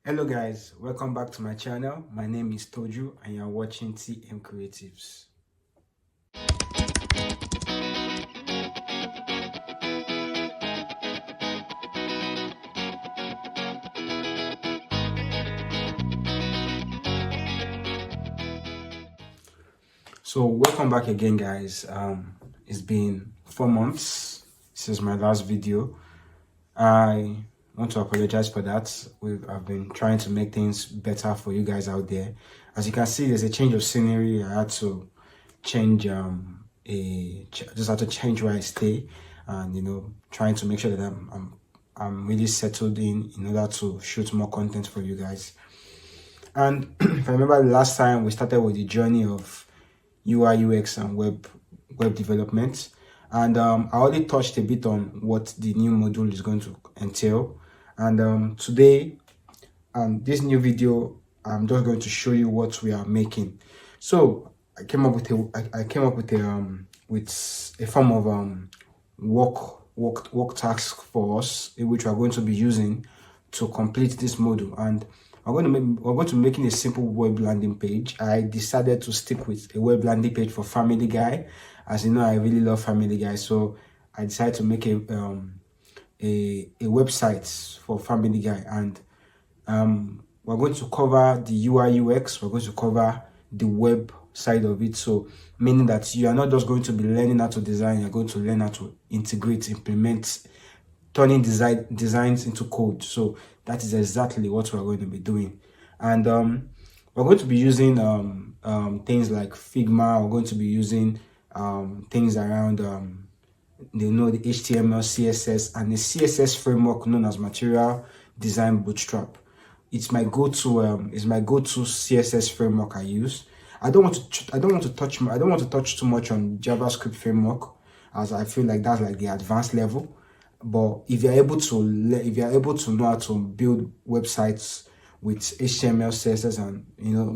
Hello guys, welcome back to my channel. My name is Toju and you're watching TM Creatives. So welcome back again guys. It's been 4 months since my last video. I want to apologize for that. I've been trying to make things better for you guys out there. As you can see, there's a change of scenery. I had to change just had to change where I stay, and trying to make sure that I'm really settled in order to shoot more content for you guys. And if I remember the last time we started with the journey of UI UX and web development, and I already touched a bit on what the new module is going to entail. And today, this new video, I'm just going to show you what we are making. So I came up with a form of work task for us, which we are going to be using to complete this module. And we're going to be making a simple web landing page. I decided to stick with a web landing page for Family Guy. As you know, I really love Family Guy, so I decided to make a website for Family Guy. And we're going to cover the UI UX. We're going to cover the web side of it. So meaning that you are not just going to be learning how to design, you're going to learn how to integrate, implement, turning designs into code. So that is exactly what we're going to be doing. And we're going to be using things like Figma. We're going to be using things around the HTML, CSS, and the CSS framework known as Material Design Bootstrap. It's my go-to CSS framework I use. I don't want to touch too much on JavaScript framework, as I feel like that's like the advanced level. But if you're able to know how to build websites with HTML, CSS, and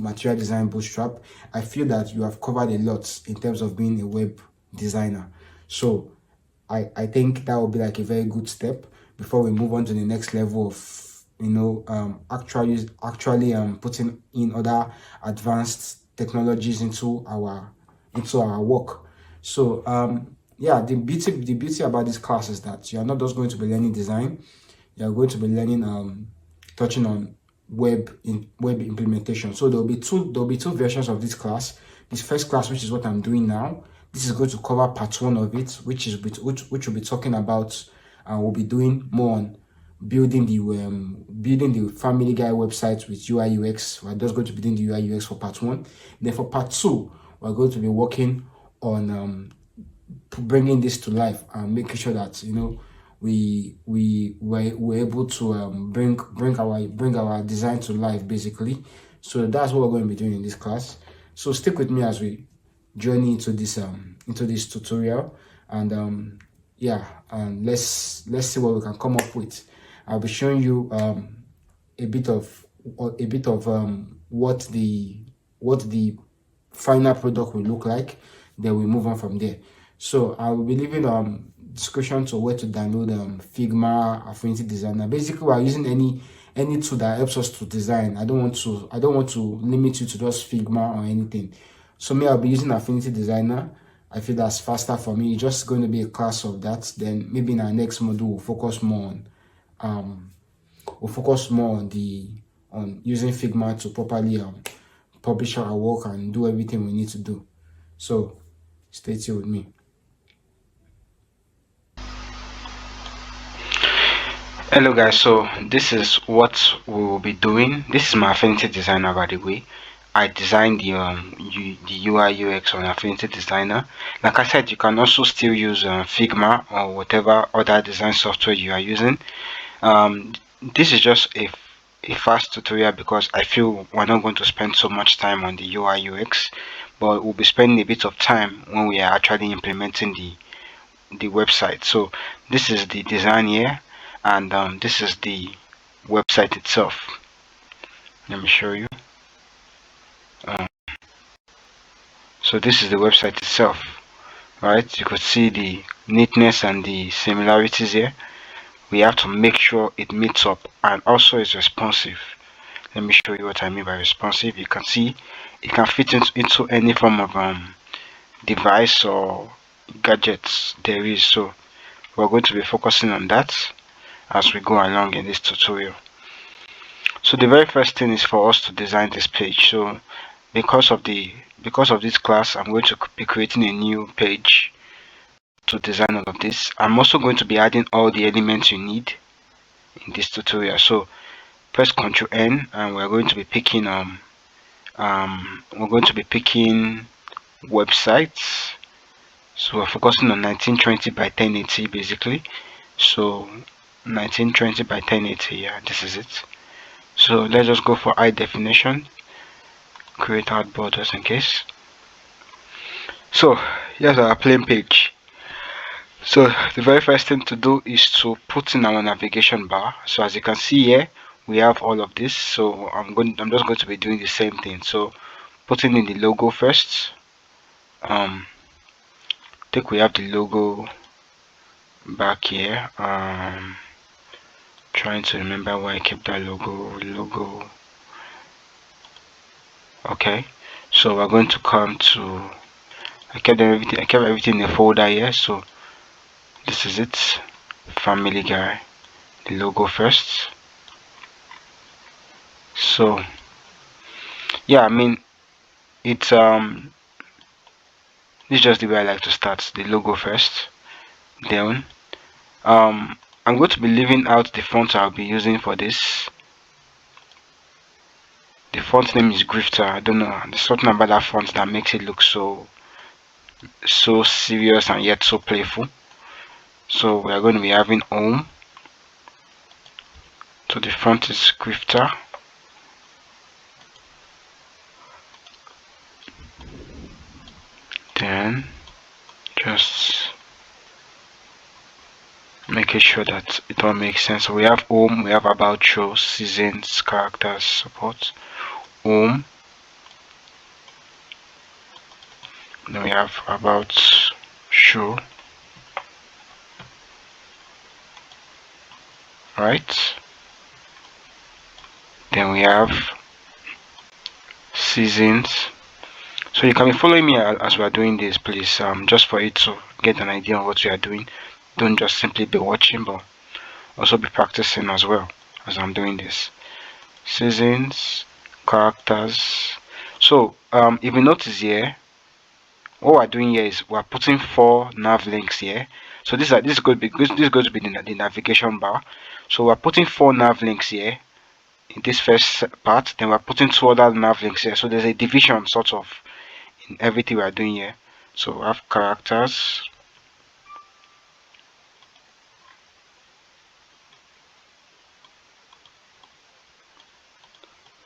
Material Design Bootstrap, I feel that you have covered a lot in terms of being a web designer. So I think that would be like a very good step before we move on to the next level of actually putting in other advanced technologies into our work. So yeah, the beauty about this class is that you're not just going to be learning design, you're going to be learning touching on web implementation. So there'll be two versions of this class. This first class, which is what I'm doing now, this is going to cover part 1 of it, which will be talking about, we'll be doing more on building the Family Guy website with UI UX. We're just going to be doing the UI UX for part 1. Then for part 2, we're going to be working on bringing this to life and making sure that we're able to bring our design to life, basically. So that's what we're going to be doing in this class. So stick with me as we journey into this tutorial, and yeah, and let's see what we can come up with. I'll be showing you a bit of what the final product will look like. Then we move on from there. So I will be leaving description to where to download Figma, Affinity Designer. Basically, we are using any tool that helps us to design. I don't want to limit you to just Figma or anything. So I'll be using Affinity Designer. I feel that's faster for me. It's just going to be a class of that. Then maybe in our next module we'll focus more on using Figma to properly publish our work and do everything we need to do. So stay tuned with me. Hello guys, so this is what we will be doing. This is my Affinity Designer, by the way. I designed the UI UX on Affinity Designer. Like I said, you can also still use Figma or whatever other design software you are using. This is just a fast tutorial because I feel we're not going to spend so much time on the UI UX, but we'll be spending a bit of time when we are actually implementing the website. So this is the design here, and this is the website itself. Let me show you. So this is the website itself, right? You could see the neatness and the similarities here. We have to make sure it meets up and also is responsive. Let me show you what I mean by responsive. You can see it can fit into any form of device or gadgets there is. So we're going to be focusing on that as we go along in this tutorial. So the very first thing is for us to design this page. So because of this class, I'm going to be creating a new page to design all of this. I'm also going to be adding all the elements you need in this tutorial. So press Ctrl N, and we're going to be picking websites. So we're focusing on 1920 by 1080 basically. So 1920 by 1080, yeah, this is it. So let's just go for high definition, create out borders in case. So here's our plain page. So the very first thing to do is to put in our navigation bar. So as you can see here, we have all of this. So I'm just going to be doing the same thing. So putting in the logo first. I think we have the logo back here. Trying to remember why I kept that logo. Okay, so we're going to come to, I kept everything in a folder here. So this is it, Family Guy, the logo first. So yeah, I mean, it's this is just the way I like to start, the logo first. Then I'm going to be leaving out the font I'll be using for this. The font name is Grifter. I don't know, there's something about that font that makes it look so serious and yet so playful. So we are going to be having home. So the font is Grifter. Then just making sure that it all makes sense. So we have home, we have about, show, seasons, characters, support, home. Then we have about, show, right? Then we have seasons. So you can be following me as we are doing this, please. Just for you to get an idea of what we are doing. Don't just simply be watching, but also be practicing as well as I'm doing this. Seasons, characters. So if you notice here, what we're doing here is we're putting 4 nav links here. So this is going to be the navigation bar. So we're putting 4 nav links here in this first part. Then we're putting 2 other nav links here. So there's a division sort of in everything we are doing here. So we have characters.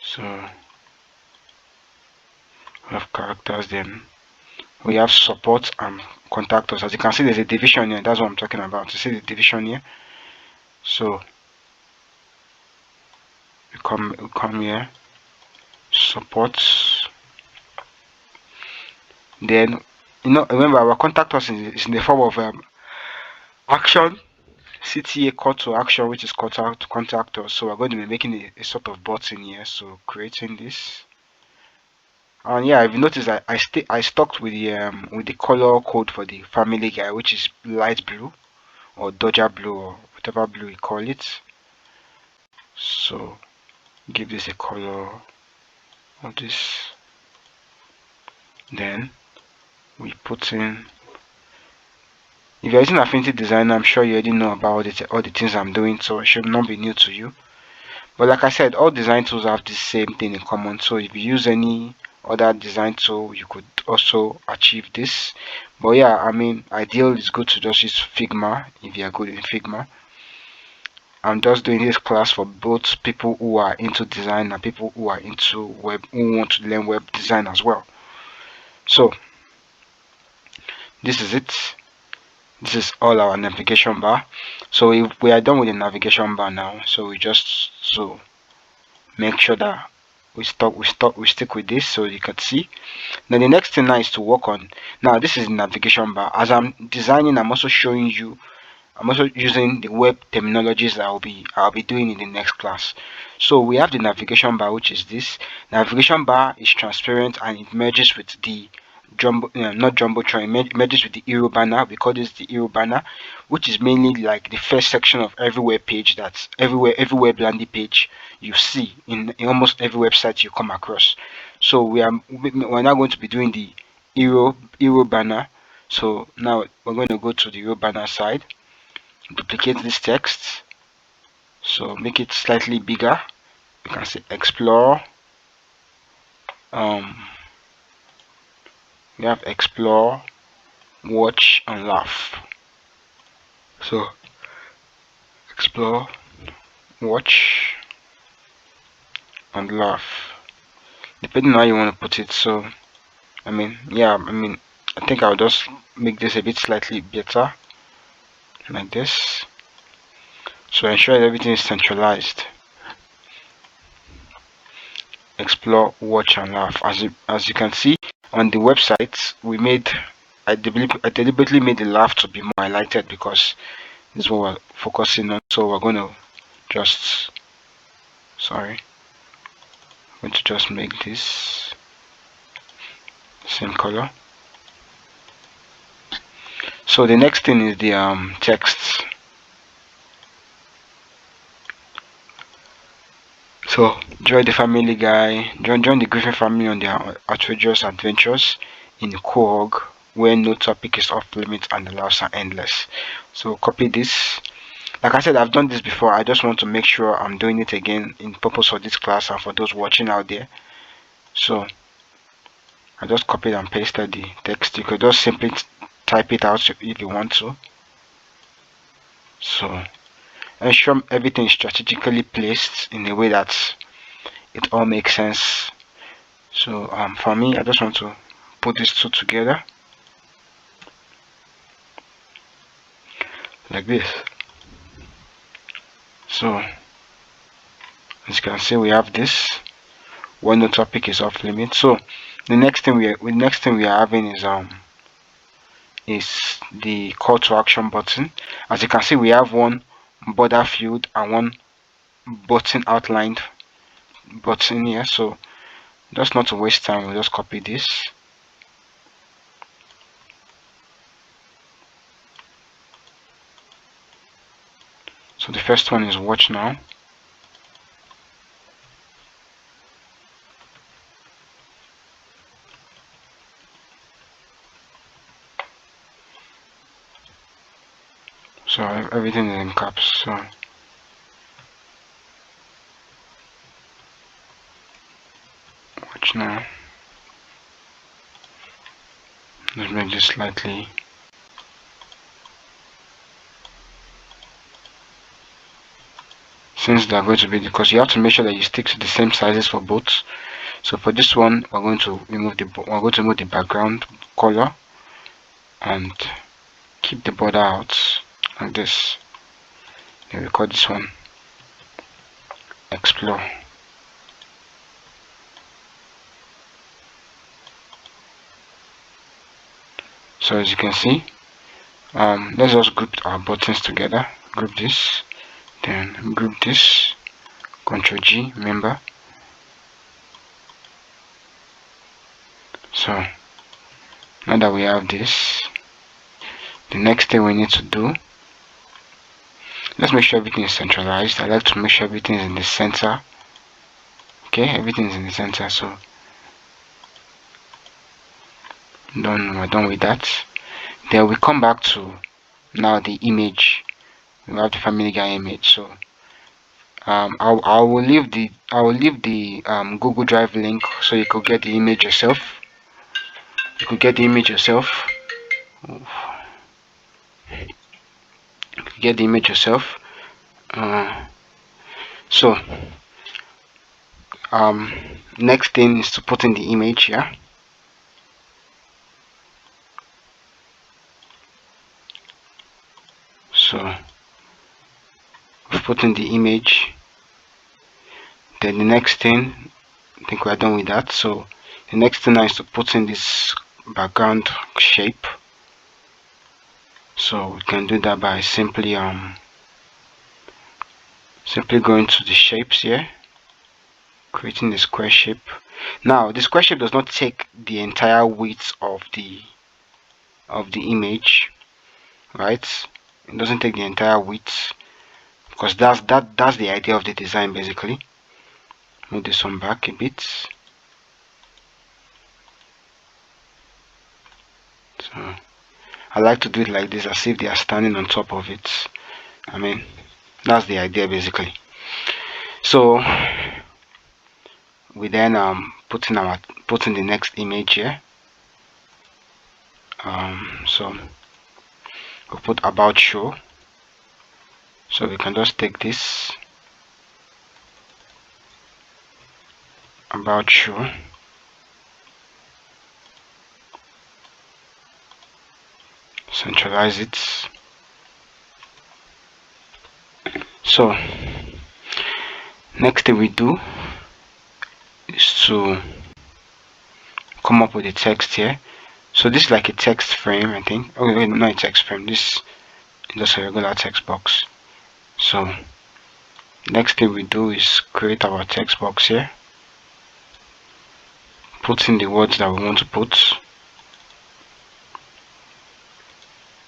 So we have characters, then we have support and contact us. As you can see, there's a division here. That's what I'm talking about. You see the division here. So we come here, support. Then remember our contact us is in the form of action, CTA call to action, which is contact us. So we're going to be making a sort of button here. So creating this. And yeah, if you notice, I stuck with the color code for the Family Guy, which is light blue or Dodger blue or whatever blue you call it. So give this a color of this. Then we put in. If you're using Affinity Designer, I'm sure you already know about all the things I'm doing, so it should not be new to you. But like I said, all design tools have the same thing in common. So if you use any other design tool, you could also achieve this. But yeah, I mean, ideal is good to just use Figma if you are good in Figma. I'm just doing this class for both people who are into design and people who are into web, who want to learn web design as well. So this is it. This is all our navigation bar. So if we are done with the navigation bar now, so we just make sure that we stick with this so you can see. Now the next thing now is to work on. Now this is the navigation bar. As I'm designing, I'm also showing you I'm also using the web terminologies that I'll be doing in the next class. So we have the navigation bar, which is this. Navigation bar is transparent and it merges with the not jumbotron, it merges with the hero banner. We call this the hero banner, which is mainly like the first section of every web page. That's every web landing page you see in almost every website you come across. So we're now going to be doing the hero banner. So now we're going to go to the hero banner side, duplicate this text, so make it slightly bigger. You can say explore. We have explore, watch, and laugh. So explore, watch, and laugh, depending on how you want to put it. So I think I'll just make this a bit slightly better, like this. So ensure that everything is centralized. Explore, watch, and laugh. As you can see on the website, I deliberately made the laugh to be more highlighted because this is what we're focusing on. So we're going to just make this same color. So the next thing is the text. So join the family guy, join the Griffin family on their outrageous adventures in Quog, where no topic is off limits and the laughs are endless. So copy this. Like I said, I've done this before. I just want to make sure I'm doing it again in purpose of this class and for those watching out there. So I just copied and pasted the text. You could just simply type it out if you want to. So ensure everything is strategically placed in a way that it all makes sense. So for me, I just want to put these two together like this. So as you can see, we have this when the topic is off limit. So the next thing we are having is the call to action button. As you can see, we have one border field and one button outlined button here. So just not to waste time, we'll just copy this. So the first one is watch now. So everything is in caps. So watch now. Let's make this slightly. Since they're going to be, because you have to make sure that you stick to the same sizes for both. So for this one, we're going to remove the background color and keep the border out like this. Then we call this one explore. So as you can see, let's just group our buttons together. Group this, then group this. Ctrl G, remember. So now that we have this, the next thing we need to do, let's make sure everything is centralized. I like to make sure everything is in the center. Okay, everything is in the center. So we're done with that. Then we come back to now the image. We have the family guy image. So I will leave the Google Drive link so you could get the image yourself. You could get the image yourself. Get the image yourself. So next thing is to put in the image here. So we've put in the image. Then the next thing, I think we're done with that. So the next thing is to put in this background shape. So we can do that by simply going to the shapes here, creating the square shape. Now the square shape does not take the entire width of the image, right? It doesn't take the entire width, because that's the idea of the design basically. Move this one back a bit. So I like to do it like this, as if they are standing on top of it. I mean, that's the idea basically. So we then put in the next image here. So we'll put about show. So we can just take this about show, centralize it. So next thing we do is to come up with the text here. So this is like a text frame, I think. Oh wait, not a text frame. This is just a regular text box. So next thing we do is create our text box here. Put in the words that we want to put.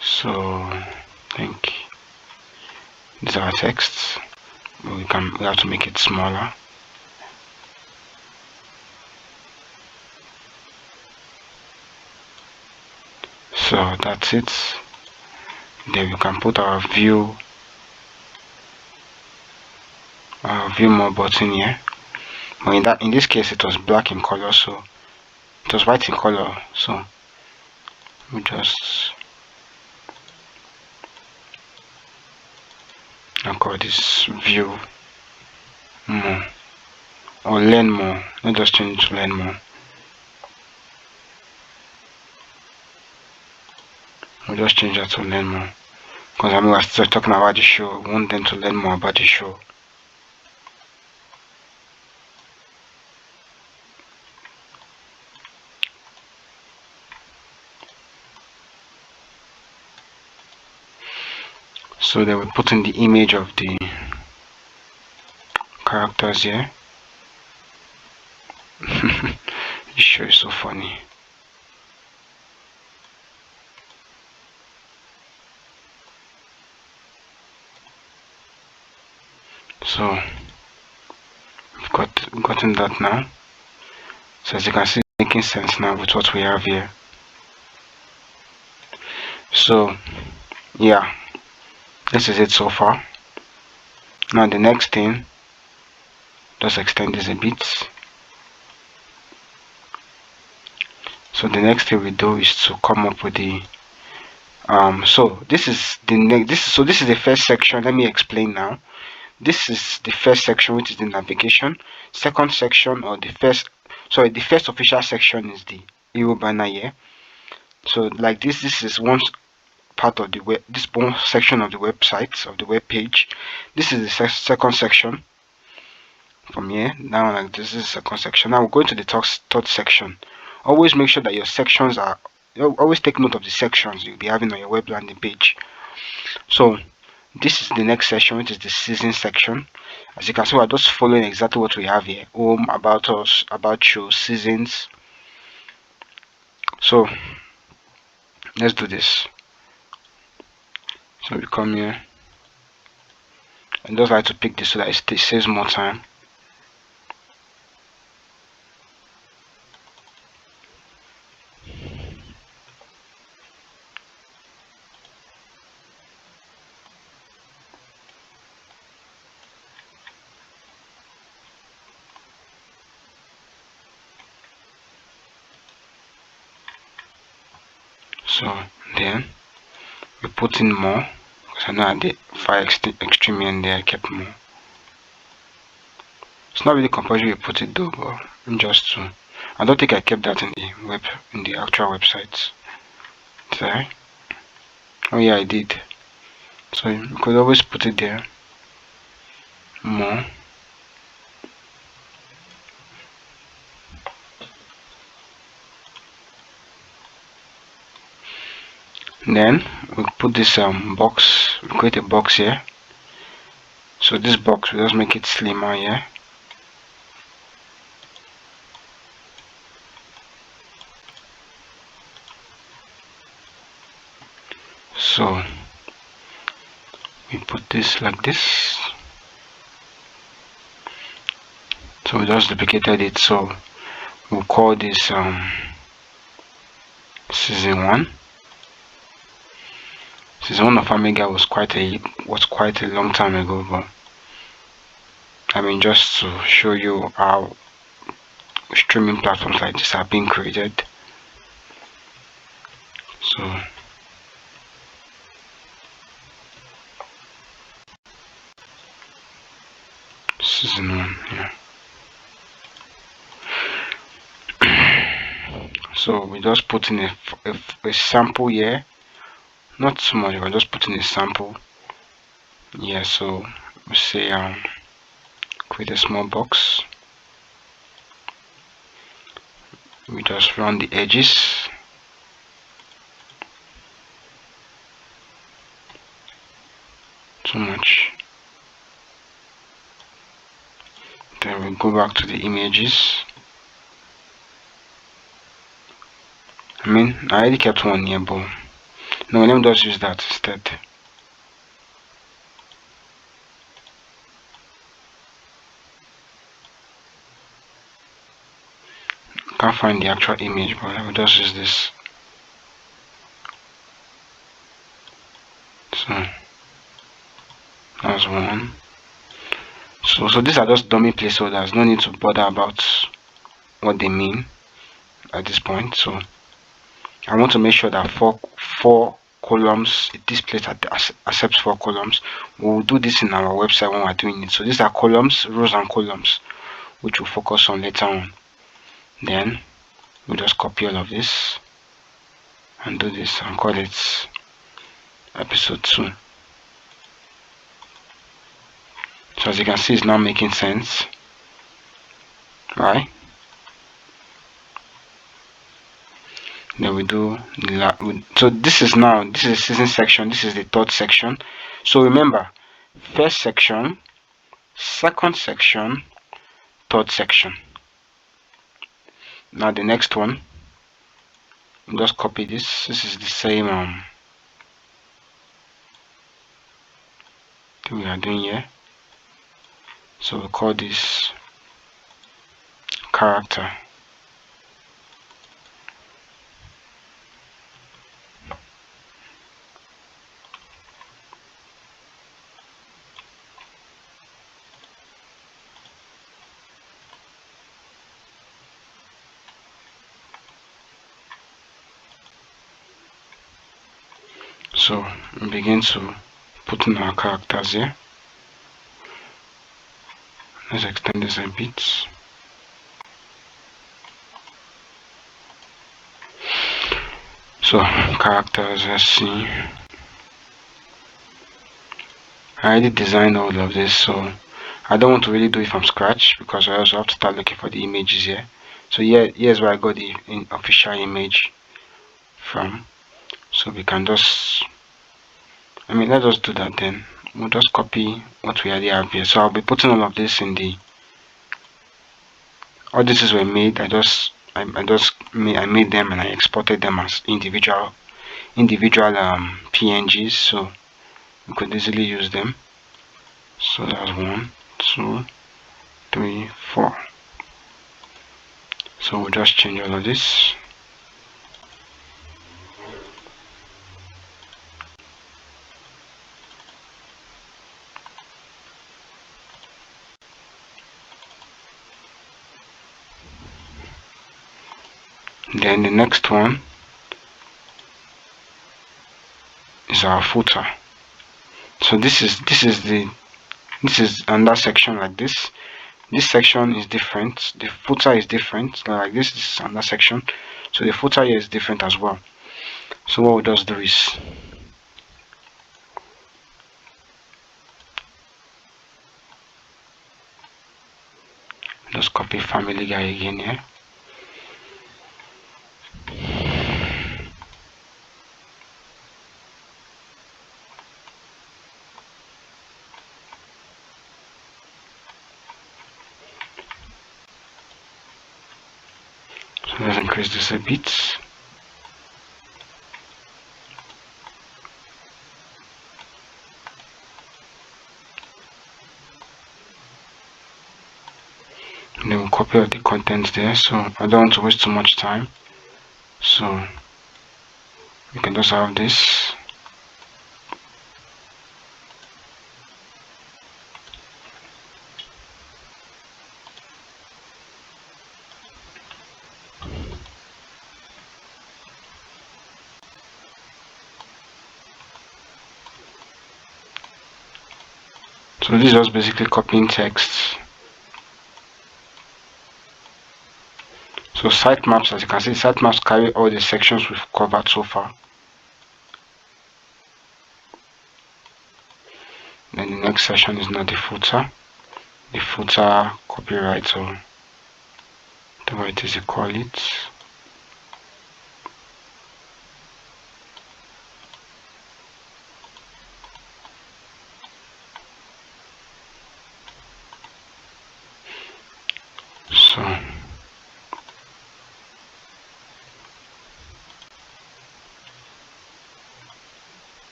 So I think these are our texts. We have to make it smaller. So that's it. Then we can put our view more button here. But in this case it was black in color, so it was white in color. So we just call this view more or learn more. Let's just change it to learn more. We'll just change that to learn more, because I mean we're still talking about the show. We want them to learn more about the show. So then we put in the image of the characters here. This show is so funny. So we've gotten that now. So as you can see, it's making sense now with what we have here. So yeah, this is it so far. Now the next thing, just extend this a bit. So the next thing we do is to come up with the so this is the first section. Let me explain now. This is the first section, which is the navigation. Second section, or the first official section, is the hero banner here. So like this is one part of the web, this one section of the website, of the web page. This is the second section. From here now, like this is the second section. Now we're going to the third section. Always make sure that your sections are, always take note of the sections you'll be having on your web landing page. So this is the next section, which is the season section. As you can see, we're just following exactly what we have here: home, about us, about show, seasons. So let's do this. So we come here and just like to pick this so that it saves more time. So then we put in more, because I know I did fire extreme and there I kept more. It's not really compulsory you put it though, but just to, I don't think I kept that in the actual website. Did I? Oh yeah, I did. So you could always put it there. More. Then we put this box, we create a box here. So this box, we just make it slimmer here. So we put this like this. So we just duplicated it. So we'll call this season 1. Season 1 of Family Guy was quite a long time ago, but I mean, just to show you how streaming platforms like this are being created. So season 1, yeah. So we just put in a sample here, not too much, we're just putting a sample. Yeah, so we say create a small box. We just run the edges. Too much. Then we go back to the images. I mean, I already kept one here, but no, let me just use that instead. Can't find the actual image, but I will just use this. So that's one. So these are just dummy placeholders. No need to bother about what they mean at this point. So I want to make sure that four columns, this place accepts 4 columns. We'll do this in our website when we're doing it. So these are columns, rows and columns, which we'll focus on later on. Then we'll just copy all of this and do this and call it episode 2. So as you can see, it's now making sense, right? Then we do so this is the season section, this is the 3rd section. So remember, 1st section, 2nd section, 3rd section. Now the next one, just copy this. This is the same thing we are doing here. So we call this character. So we begin to put in our characters here. Let's extend this a bit. So characters, let's see. I already designed all of this, so I don't want to really do it from scratch because I also have to start looking for the images here. So here's where I got the official image from. So we can just, let's just do that then. We'll just copy what we already have here. So I'll be putting all of this in all these were made. I made them and I exported them as individual PNGs, so we could easily use them. So that's 1, 2, 3, 4. So we'll just change all of this. Then the next one is our footer. So this is another section like this. This section is different. The footer is different. Like this is another section. So the footer here is different as well. So what we'll just do is just copy Family Guy again here. Let's increase this a bit. And then we'll copy all the contents there, so I don't want to waste too much time, so we can just have this. So this is just basically copying text. So sitemaps, as you can see, sitemaps carry all the sections we've covered so far. Then the next section is now the footer copyright, or whatever it is you call it.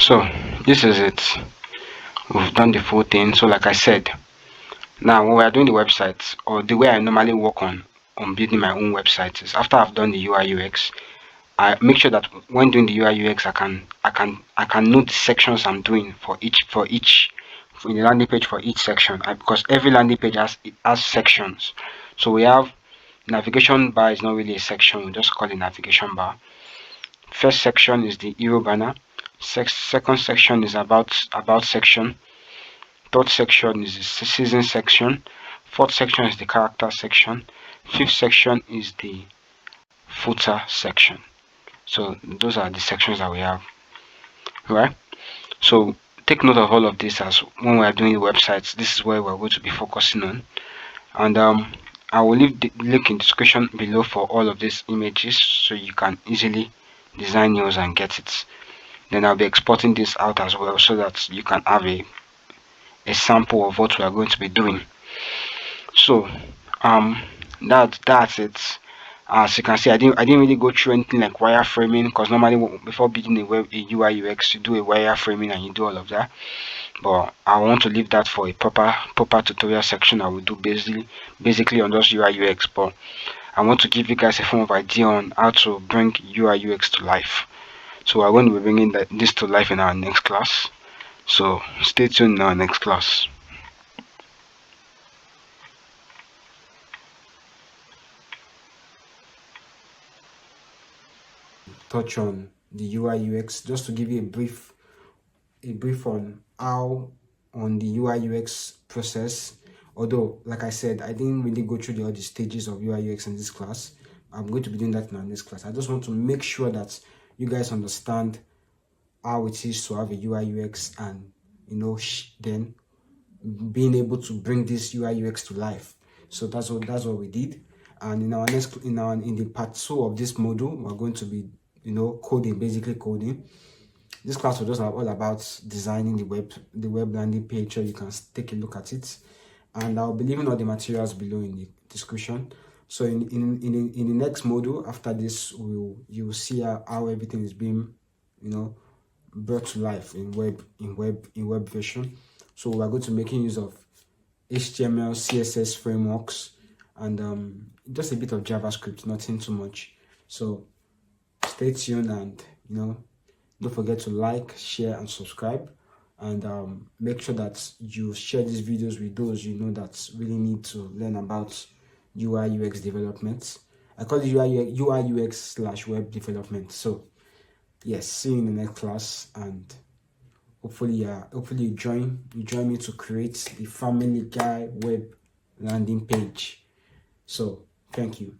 So this is it. We've done the full thing. So like I said, now when we are doing the website, or the way I normally work on building my own website, is after I've done the UI UX, I make sure that when doing the UI UX, I can note the sections I'm doing for each in the landing page for each section, because every landing page has sections. So we have navigation bar is not really a section, we just call it navigation bar. First section is the hero banner. Second section is about section. Third section is the season section. Fourth section is the character section. Fifth section is the footer section. So those are the sections that we have, right? So take note of all of this, as when we are doing the websites, this is where we're going to be focusing on. And I will leave the link in the description below for all of these images, so you can easily design yours and get it. Then I'll be exporting this out as well, so that you can have a sample of what we are going to be doing. So that's it. As you can see, I didn't really go through anything like wireframing, because normally before building a UI UX, you do a wireframing and you do all of that. But I want to leave that for a proper tutorial section. I will do basically on just UI UX. But I want to give you guys a form of idea on how to bring UI UX to life. So we're going to be bringing this to life in our next class. So stay tuned in our next class. Touch on the UI UX, just to give you a brief on how on the UI UX process. Although, like I said, I didn't really go through all the stages of UI UX in this class. I'm going to be doing that in our next class. I just want to make sure that you guys understand how it is to have a UI UX, and then being able to bring this UI UX to life. So that's what we did. And in our next in the part 2 of this module, we're going to be basically coding. This class was just all about designing the web landing page, so you can take a look at it. And I'll be leaving all the materials below in the description. So in the next module after this, you will see how everything is being brought to life in web version. So we're going to be making use of HTML, CSS frameworks, and just a bit of JavaScript, nothing too much. So stay tuned, and don't forget to like, share, and subscribe. And make sure that you share these videos with those that really need to learn about UI UX development. I call it UI UX / web development. So yes, see you in the next class, and hopefully you join me to create the Family Guy web landing page. So thank you.